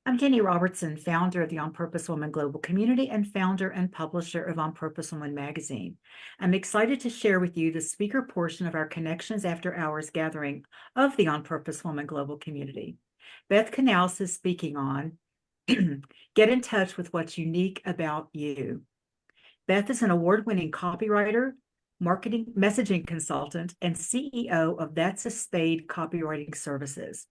I'm Jenny Robertson, founder of the On Purpose Woman Global Community and founder and publisher of On Purpose Woman magazine. I'm excited to share with you the speaker portion of our Connections After Hours gathering of the On Purpose Woman Global Community. Beth Knaus is speaking on Get in touch with what's unique about you. Beth is an award-winning copywriter, marketing messaging consultant, and CEO of That's a Spade Copywriting Services.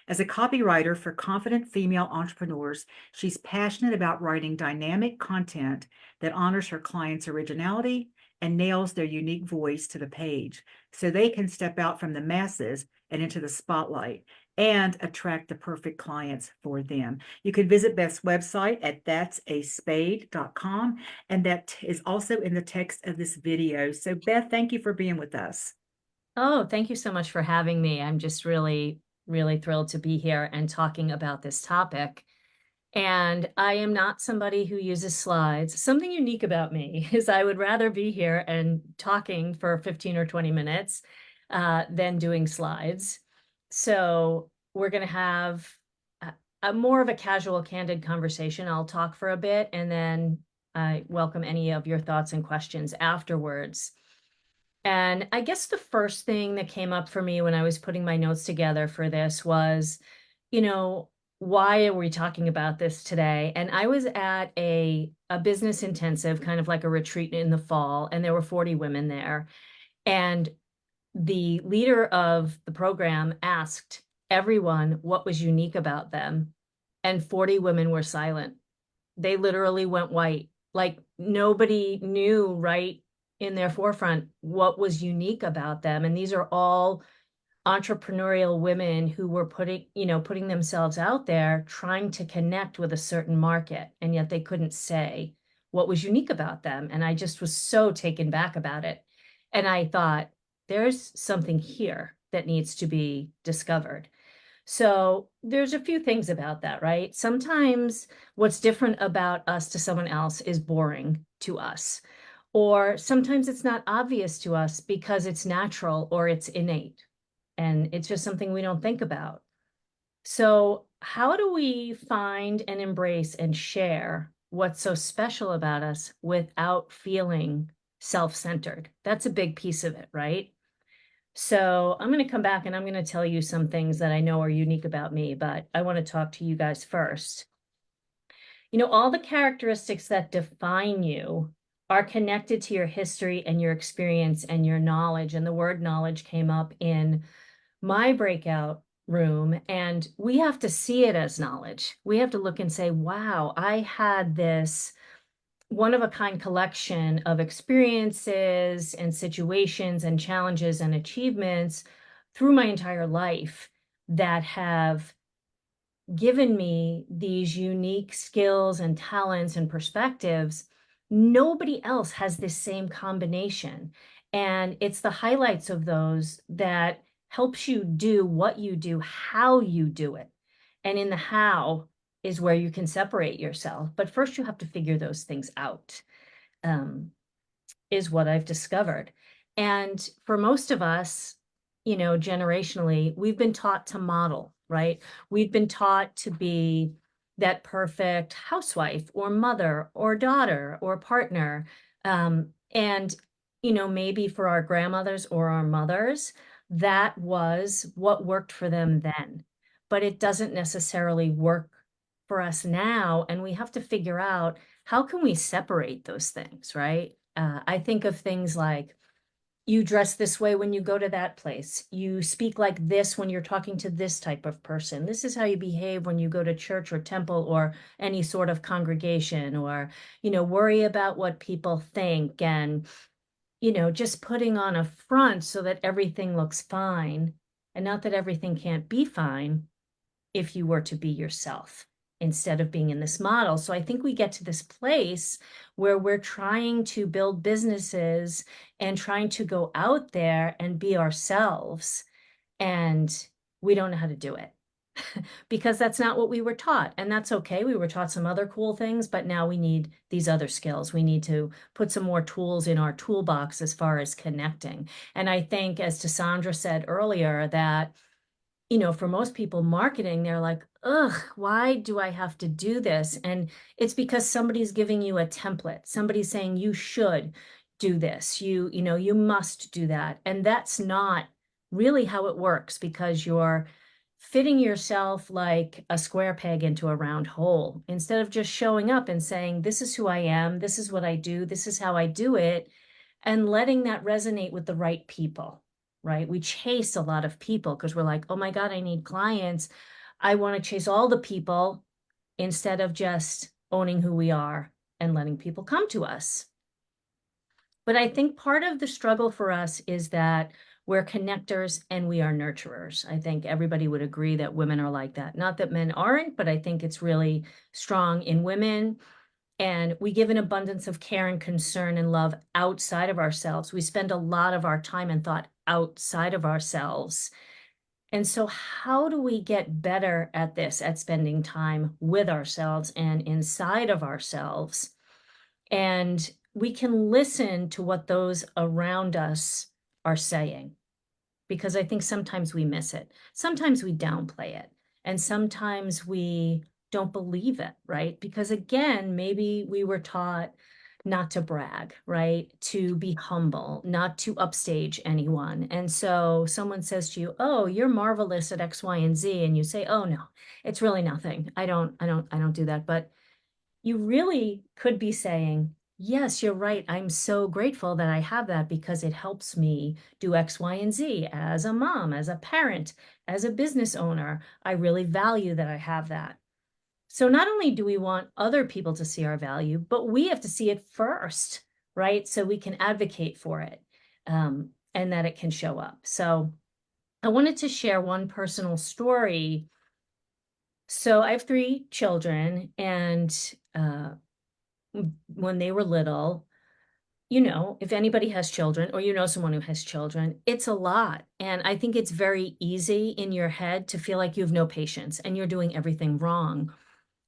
As a copywriter for confident female entrepreneurs, she's passionate about writing dynamic content that honors her clients' originality and nails their unique voice to the page so they can step out from the masses and into the spotlight and attract the perfect clients for them. You can visit Beth's website at that'saspade.com, and that is also in the text of this video. So Beth, thank you for being with us. Oh, thank you so much for having me. I'm just really thrilled to be here and talking about this topic. And I am not somebody who uses slides. Something unique about me is I would rather be here and talking for 15 or 20 minutes than doing slides. So we're going to have a more of a casual, candid conversation. I'll talk for a bit, and then I welcome any of your thoughts and questions afterwards. And I guess the first thing that came up for me when I was putting my notes together for this was, why are we talking about this today? And I was at a business intensive, kind of like a retreat in the fall, and there were 40 women there. And the leader of the program asked everyone what was unique about them, and 40 women were silent. They literally went white. Like nobody knew right in their forefront what was unique about them. And these are all entrepreneurial women who were putting themselves out there, trying to connect with a certain market, and yet they couldn't say what was unique about them. And I just was so taken back about it. And I thought, there's something here that needs to be discovered. So there's a few things about that, right? Sometimes what's different about us to someone else is boring to us. Or sometimes it's not obvious to us because it's natural or it's innate. And it's just something we don't think about. So how do we find and embrace and share what's so special about us without feeling self-centered? That's a big piece of it, right? So I'm going to come back and I'm going to tell you some things that I know are unique about me, but I want to talk to you guys first. All the characteristics that define you are connected to your history and your experience and your knowledge. And the word knowledge came up in my breakout room, and we have to see it as knowledge. We have to look and say, wow, I had this one-of-a-kind collection of experiences and situations and challenges and achievements through my entire life that have given me these unique skills and talents and perspectives. Nobody else has this same combination. And it's the highlights of those that helps you do what you do, how you do it. And in the how is where you can separate yourself. But first you have to figure those things out, is what I've discovered. And for most of us, generationally, we've been taught to model, right? We've been taught to be that perfect housewife or mother or daughter or partner. And, maybe for our grandmothers or our mothers, that was what worked for them then. But it doesn't necessarily work for us now. And we have to figure out, how can we separate those things, right? I think of things like, you dress this way when you go to that place. You speak like this when you're talking to this type of person. This is how you behave when you go to church or temple or any sort of congregation, or, worry about what people think, and, just putting on a front so that everything looks fine. And not that everything can't be fine if you were to be yourself instead of being in this model. So I think we get to this place where we're trying to build businesses and trying to go out there and be ourselves, and we don't know how to do it because that's not what we were taught. And that's okay. We were taught some other cool things, but now we need these other skills. We need to put some more tools in our toolbox as far as connecting. And I think, as Cassandra said earlier, that for most people marketing, they're like, ugh, why do I have to do this? And it's because somebody's giving you a template. Somebody's saying you should do this. You must do that. And that's not really how it works, because you're fitting yourself like a square peg into a round hole instead of just showing up and saying, this is who I am, this is what I do, this is how I do it, and letting that resonate with the right people, right? We chase a lot of people because we're like, oh my God, I need clients. I want to chase all the people instead of just owning who we are and letting people come to us. But I think part of the struggle for us is that we're connectors and we are nurturers. I think everybody would agree that women are like that. Not that men aren't, but I think it's really strong in women. And we give an abundance of care and concern and love outside of ourselves. We spend a lot of our time and thought outside of ourselves. And so, how do we get better at this, at spending time with ourselves and inside of ourselves? And we can listen to what those around us are saying, because I think sometimes we miss it. Sometimes we downplay it, and sometimes we don't believe it, right? Because again, maybe we were taught not to brag, right? To be humble, not to upstage anyone. And so someone says to you, "Oh, you're marvelous at X, Y, and Z." And you say, "Oh no, it's really nothing. I don't do that." But you really could be saying, yes, you're right. I'm so grateful that I have that because it helps me do X, Y, and Z as a mom, as a parent, as a business owner. I really value that I have that. So not only do we want other people to see our value, but we have to see it first, right? So we can advocate for it, and that it can show up. So I wanted to share one personal story. So I have 3 children, and when they were little, if anybody has children or someone who has children, it's a lot. And I think it's very easy in your head to feel like you have no patience and you're doing everything wrong.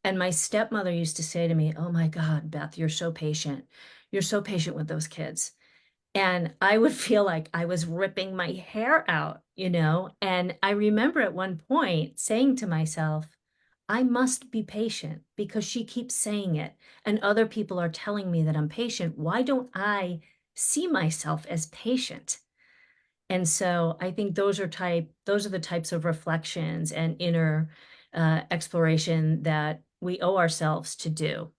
And my stepmother used to say to me, "Oh my God, Beth, you're so patient. You're so patient with those kids." And I would feel like I was ripping my hair out. And I remember at one point saying to myself, I must be patient because she keeps saying it, and other people are telling me that I'm patient. Why don't I see myself as patient? And so I think those are the types of reflections and inner exploration that we owe ourselves to do.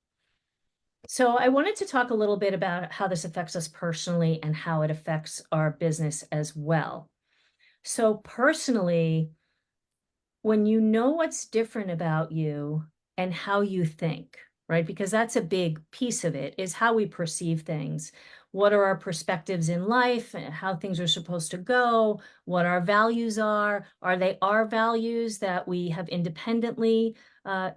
So I wanted to talk a little bit about how this affects us personally and how it affects our business as well. So personally, when you know what's different about you and how you think, right? Because that's a big piece of it, is how we perceive things. What are our perspectives in life, how things are supposed to go, what our values are. Are they our values that we have independently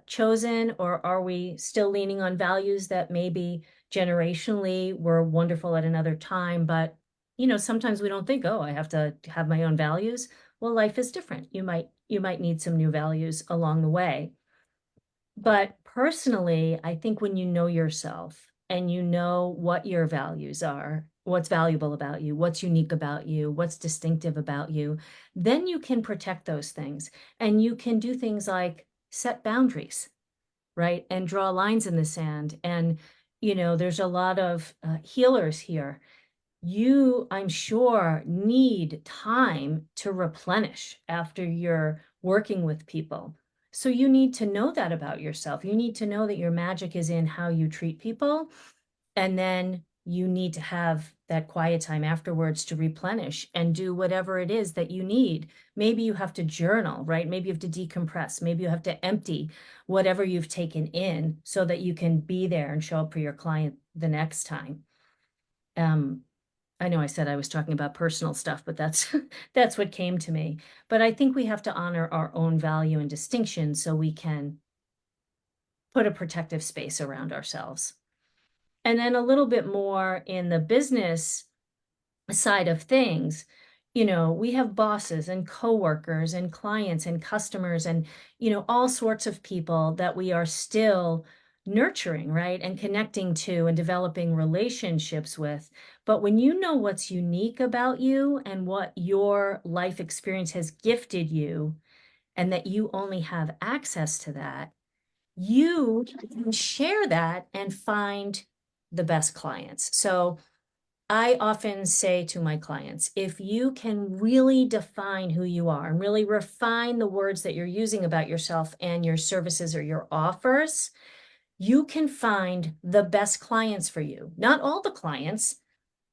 chosen, or are we still leaning on values that maybe generationally were wonderful at another time, but sometimes we don't think, oh, I have to have my own values. Well, life is different. You might need some new values along the way. But personally, I think when you know yourself and you know what your values are, what's valuable about you, what's unique about you, what's distinctive about you, then you can protect those things. And you can do things like set boundaries, right? And draw lines in the sand. And, there's a lot of healers here. I'm sure, need time to replenish after you're working with people. So you need to know that about yourself. You need to know that your magic is in how you treat people. And then you need to have that quiet time afterwards to replenish and do whatever it is that you need. Maybe you have to journal, right? Maybe you have to decompress. Maybe you have to empty whatever you've taken in so that you can be there and show up for your client the next time. I know I said I was talking about personal stuff, but that's that's what came to me. But I think we have to honor our own value and distinction so we can put a protective space around ourselves. And then a little bit more in the business side of things, we have bosses and coworkers and clients and customers and, all sorts of people that we are still nurturing, right? And connecting to and developing relationships with. But when you know what's unique about you and what your life experience has gifted you, and that you only have access to that, you can share that and find the best clients. So I often say to my clients, if you can really define who you are and really refine the words that you're using about yourself and your services or your offers, you can find the best clients for you. Not all the clients,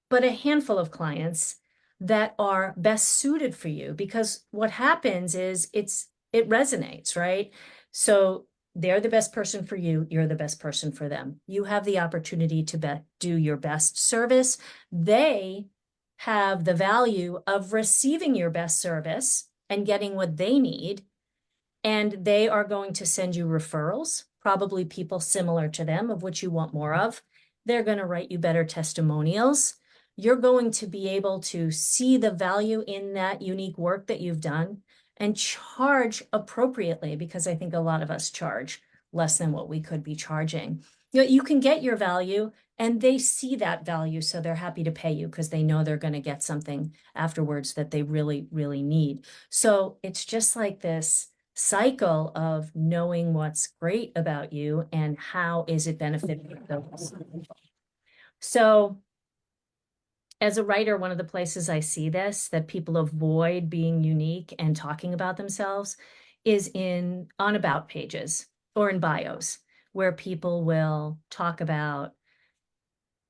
but a handful of clients that are best suited for you, because what happens is it resonates, right? So they're the best person for you, you're the best person for them. You have the opportunity to do your best service. They have the value of receiving your best service and getting what they need, and they are going to send you referrals, probably people similar to them, of which you want more of. They're going to write you better testimonials. You're going to be able to see the value in that unique work that you've done and charge appropriately, because I think a lot of us charge less than what we could be charging. You can get your value, and they see that value, so they're happy to pay you because they know they're going to get something afterwards that they really, really need. So it's just like this cycle of knowing what's great about you and how is it benefiting those. So as a writer, one of the places I see this, that people avoid being unique and talking about themselves, is on about pages or in bios, where people will talk about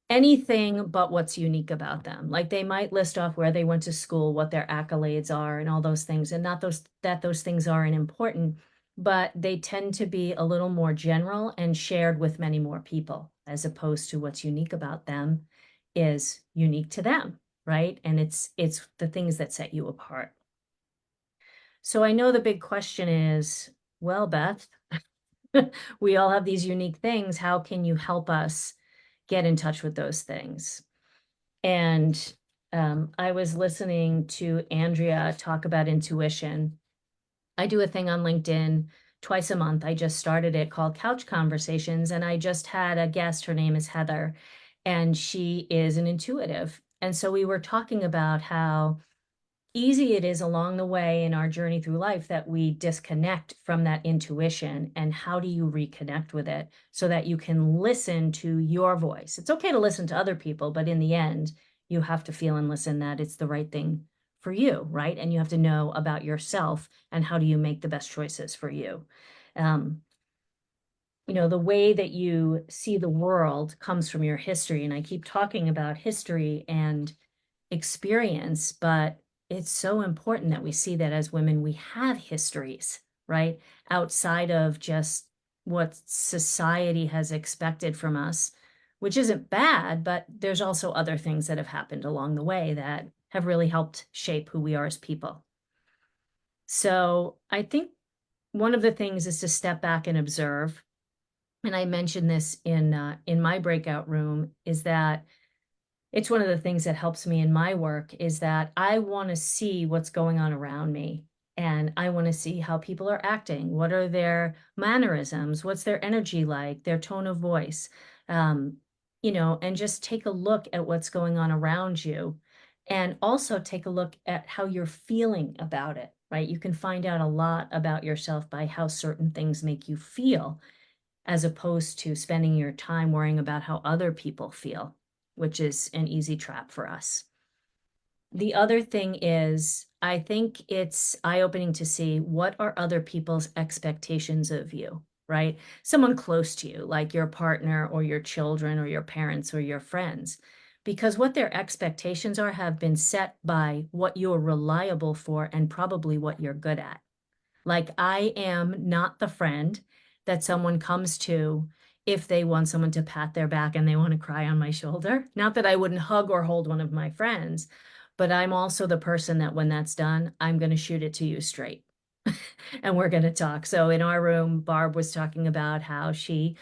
anything but what's unique about them. Like they might list off where they went to school, what their accolades are, and all those things. And not that those things aren't important, but they tend to be a little more general and shared with many more people, as opposed to what's unique about them is unique to them, right? And it's the things that set you apart. So I know the big question is, well, Beth, we all have these unique things. How can you help us get in touch with those things? And I was listening to Andrea talk about intuition. I do a thing on LinkedIn twice a month. I just started it, called Couch Conversations, and I just had a guest. Her name is Heather, and she is an intuitive. And so we were talking about how easy it is along the way in our journey through life that we disconnect from that intuition, and how do you reconnect with it so that you can listen to your voice. It's okay to listen to other people, but in the end, you have to feel and listen that it's the right thing for you, right? And you have to know about yourself and how do you make the best choices for you. The way that you see the world comes from your history, and I keep talking about history and experience, but it's so important that we see that as women, we have histories, right? Outside of just what society has expected from us, which isn't bad, but there's also other things that have happened along the way that have really helped shape who we are as people. So I think one of the things is to step back and observe. And I mentioned this in my breakout room, is that it's one of the things that helps me in my work, is that I want to see what's going on around me. And I want to see how people are acting. What are their mannerisms? What's their energy like? Their tone of voice? And just take a look at what's going on around you. And also take a look at how you're feeling about it, right? You can find out a lot about yourself by how certain things make you feel, as opposed to spending your time worrying about how other people feel, which is an easy trap for us. The other thing is, I think it's eye-opening to see what are other people's expectations of you, right? Someone close to you, like your partner or your children or your parents or your friends, because what their expectations are have been set by what you're reliable for and probably what you're good at. Like, I am not the friend that someone comes to if they want someone to pat their back and they want to cry on my shoulder. Not that I wouldn't hug or hold one of my friends, but I'm also the person that when that's done, I'm going to shoot it to you straight. And we're going to talk. So in our room, Barb was talking about how she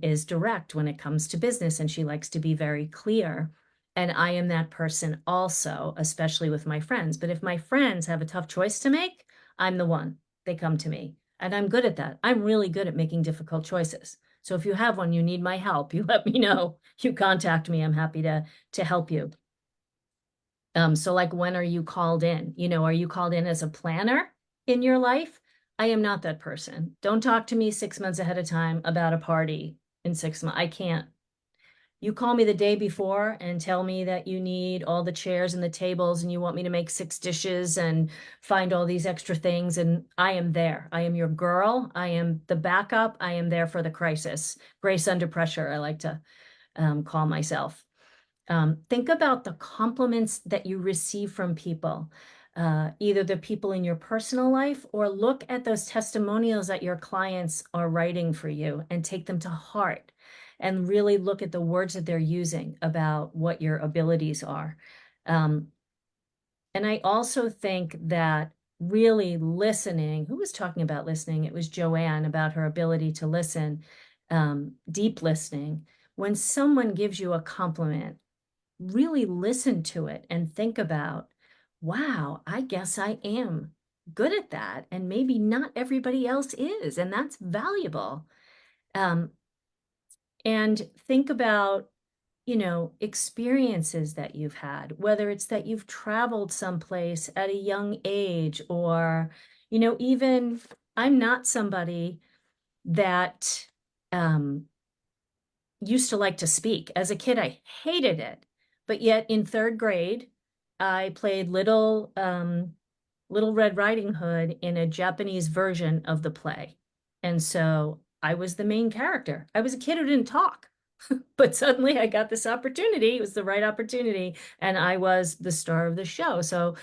is direct when it comes to business, and she likes to be very clear. And I am that person also, especially with my friends. But if my friends have a tough choice to make, I'm the one. They come to me. And I'm good at that. I'm really good at making difficult choices. So if you have one, you need my help, you let me know. You contact me. I'm happy to help you. So like, when are you called in? Are you called in as a planner in your life? I am not that person. Don't talk to me 6 months ahead of time about a party in 6 months. I can't. You call me the day before and tell me that you need all the chairs and the tables and you want me to make 6 dishes and find all these extra things, and I am there. I am your girl. I am the backup. I am there for the crisis. Grace under pressure, I like to call myself. Think about the compliments that you receive from people, either the people in your personal life, or look at those testimonials that your clients are writing for you and take them to heart and really look at the words that they're using about what your abilities are. Um, and I also think that really listening, who was talking about listening? It was Joanne, about her ability to listen, deep listening. When someone gives you a compliment, really listen to it and think about, wow, I guess I am good at that. And maybe not everybody else is, and that's valuable. Um, and think about, experiences that you've had, whether it's that you've traveled someplace at a young age, or, even I'm not somebody that used to like to speak. As a kid, I hated it. But yet in 3rd grade, I played Little Red Riding Hood in a Japanese version of the play. And so I was the main character. I was a kid who didn't talk, but suddenly I got this opportunity. It was the right opportunity, and I was the star of the show. So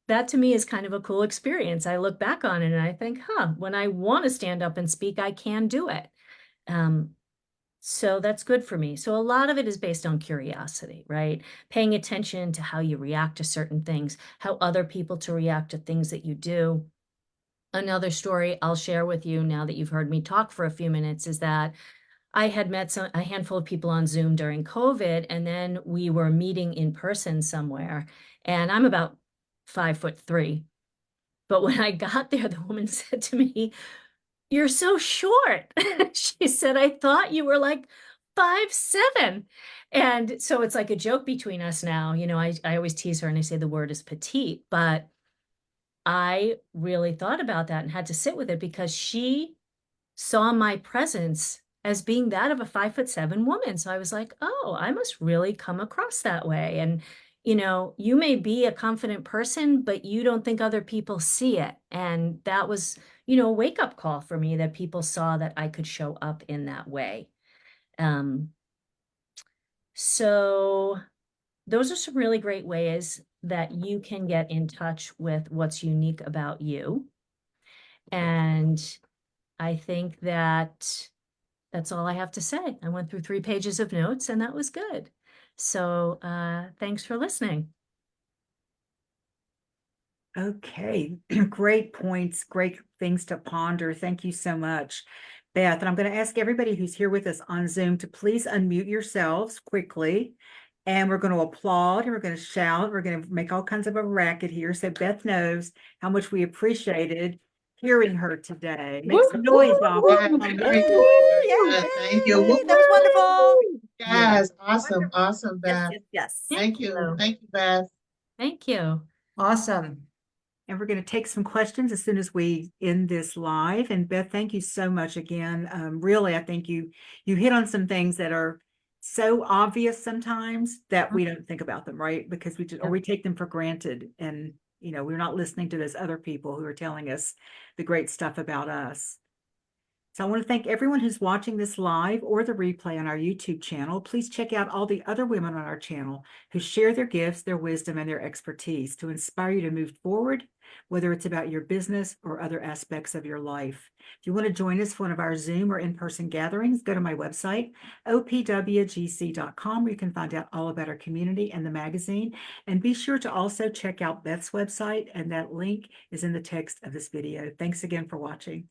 that to me is kind of a cool experience. I look back on it and I think, when I want to stand up and speak, I can do it. So that's good for me. So a lot of it is based on curiosity, right? Paying attention to how you react to certain things, how other people to react to things that you do. Another story I'll share with you now that you've heard me talk for a few minutes is that I had met a handful of people on Zoom during COVID, and then we were meeting in person somewhere. And I'm about 5'3". But when I got there, the woman said to me, "You're so short." She said, "I thought you were like 5'7". And so it's like a joke between us now. I always tease her and I say the word is petite, but I really thought about that and had to sit with it because she saw my presence as being that of a 5'7" woman. So I was like, oh, I must really come across that way. And, you may be a confident person, but you don't think other people see it. And that was, a wake up call for me that people saw that I could show up in that way. Um, so those are some really great ways that you can get in touch with what's unique about you. And I think that that's all I have to say. I went through 3 pages of notes and that was good. So thanks for listening. Okay, great points, great things to ponder. Thank you so much, Beth. And I'm going to ask everybody who's here with us on Zoom to please unmute yourselves quickly. And we're going to applaud and we're going to shout. We're going to make all kinds of a racket here so Beth knows how much we appreciated hearing her today. Make some noise off. Yes, very good. Yay! Thank you. That was wonderful. Yes, awesome, Wonderful. awesome, Yes, Beth. yes, yes. Thank you. Thank you, Beth. Thank you. Awesome. And we're going to take some questions as soon as we end this live. And Beth, thank you so much again. Really, I think you hit on some things that are so obvious sometimes that we don't think about them, right? Because we take them for granted, and we're not listening to those other people who are telling us the great stuff about us. So I want to thank everyone who's watching this live or the replay on our YouTube channel. Please check out all the other women on our channel who share their gifts, their wisdom, and their expertise to inspire you to move forward, whether it's about your business or other aspects of your life. If you want to join us for one of our Zoom or in-person gatherings, go to my website, opwgc.com, where you can find out all about our community and the magazine. And be sure to also check out Beth's website, and that link is in the text of this video. Thanks again for watching.